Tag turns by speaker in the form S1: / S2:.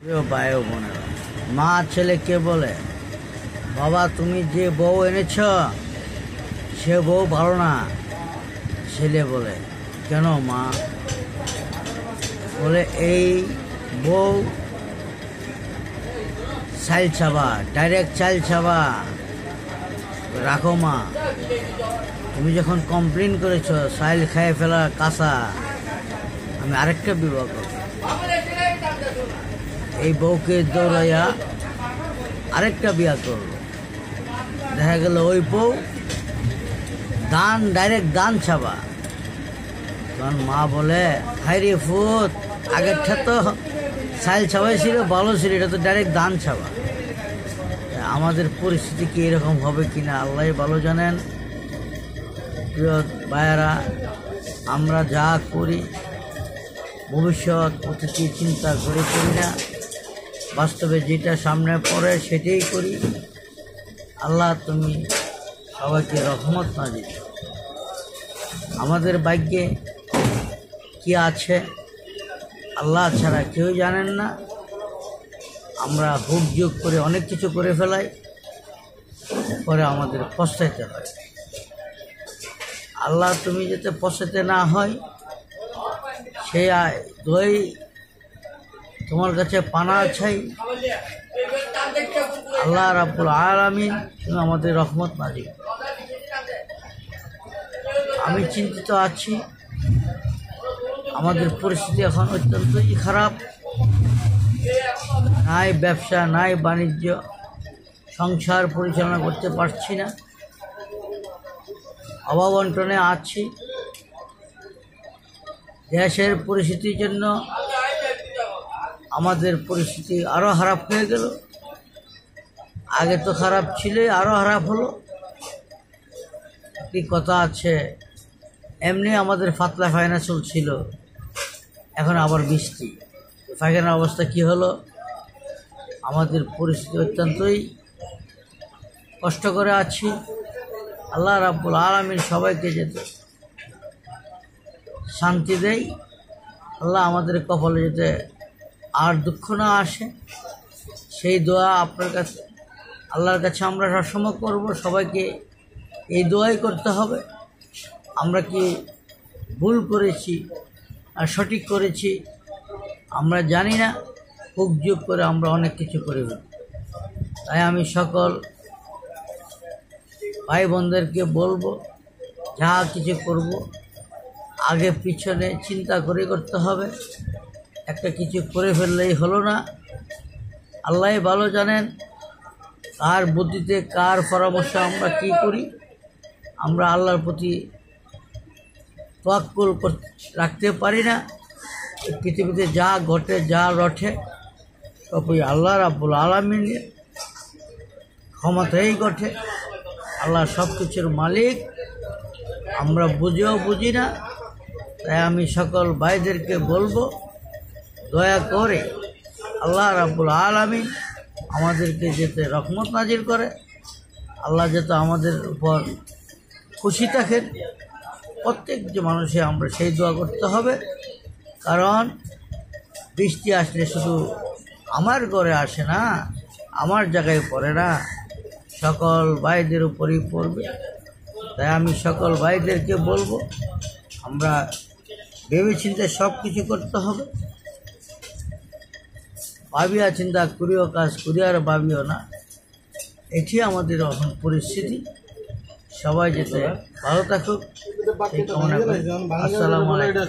S1: প্রিয় ভাই ও বোনেরা, মা ছেলেকে বলে, বাবা তুমি যে বউ এনেছ সে বউ ভালো না। ছেলে বলে, কেন মা? বলে, এই বউ চাইল চাবা, ডাইরেক্ট চাইল চাবা। রাখো মা, তুমি যখন কমপ্লেন করেছ চাইল খাইয়ে ফেলা কাঁচা, আমি আরেকটা বিবাহ করব। এই বউকে দৌড়াইয়া আরেকটা বিয়া করলো। দেখা গেল ওই বউ দান, ডাইরেক্ট দান ছাবা। তখন মা বলে, হাই রে ফুত, আগেরটা তো চাইল ছাবাই ছিল, ভালো ছিল, এটা তো ডাইরেক্ট দান ছাবা। আমাদের পরিস্থিতি কি এরকম হবে কিনা আল্লাহ ভালো জানেন। প্রিয় ভাইয়েরা, আমরা যা করি ভবিষ্যৎ অতিথি চিন্তা করে করি না, বাস্তবে যেটা সামনে পড়ে সেটাই করি। আল্লাহ তুমি সবাইকে রহমত নাজিল। আমাদের ভাগ্যে কি আছে আল্লাহ ছাড়া কেউ জানেন না। আমরা হুক যোগ করে অনেক কিছু করে ফেলাই, পরে আমাদের পস্তাইতে হয়। আল্লাহ তুমি যাতে পস্তাইতে না হয় সেই দই তোমার কাছে পানা চাই। আল্লাহ রাব্বুল আলামিন তুমি আমাদের রহমত নাজিল। আমি চিন্তিত আছি, আমাদের পরিস্থিতি এখন অত্যন্তই খারাপ। নাই ব্যবসা, নাই বাণিজ্য, সংসার পরিচালনা করতে পারছি না, অভাব অনটনে আছি। দেশের পরিস্থিতির জন্য আমাদের পরিস্থিতি আরও খারাপ হয়ে গেল। আগে তো খারাপ ছিল, আরও খারাপ হলো। একটি কথা আছে, এমনি আমাদের পাতলা ফায়না চলছিল, এখন আবার বৃষ্টি, পায়খানার অবস্থা কি হলো। আমাদের পরিস্থিতি অত্যন্তই কষ্ট করে আছি। আল্লাহ রাব্বুল আলামিন সবাইকে যেতে শান্তি দেয়। আল্লাহ আমাদের কপালে যেতে আর দুঃখ না আসে, সেই দোয়া আপনার কাছে, আল্লাহর কাছে আমরা সবসময় করব। সবাইকে এই দোয়াই করতে হবে। আমরা কি ভুল করেছি আর সঠিক করেছি আমরা জানি না, হুক যোগ করে আমরা অনেক কিছু করে ফেলি। তাই আমি সকল ভাই বোনদেরকে বলবো, যা কিছু করব আগে পিছনে চিন্তা করে করতে হবে। একটা কিছু করে ফেললেই হলো না। আল্লাহ ভালো জানেন কার বুদ্ধিতে, কার পরামর্শ আমরা কি করি। আমরা আল্লাহর প্রতি তাওয়াক্কুল রাখতে পারি না। পৃথিবীতে যা ঘটে, যা রটে, সবই আল্লাহ রাব্বুল আলামিনের ক্ষমতাই ঘটে। আল্লাহ সব কিছুর মালিক, আমরা বুঝেও বুঝি না। তাই আমি সকল ভাইদেরকে বলবো, দয়া করে আল্লাহ রাব্বুল আলামিন আমাদেরকে যেতে রহমত নাজিল করে। আল্লাহ যাতে আমাদের উপর খুশি থাকেন, প্রত্যেক যে মানুষে আমরা সেই দোয়া করতে হবে। কারণ বৃষ্টি আসলে শুধু আমার ঘরে আসে না, আমার জায়গায় পড়ে না, সকল ভাইদের উপরেই পড়বে। তাই আমি সকল ভাইদেরকে বলবো, আমরা ভেবেচিন্তে সব কিছু করতে হবে। ভাবিয়া চিন্তা করিও কাজ করিয়া আর ভাবিও না, এটি আমাদের এখন পরিস্থিতি। সবাই যেতে ভালো থাকুক, এই কামনা করি। আসসালামু আলাইকুম।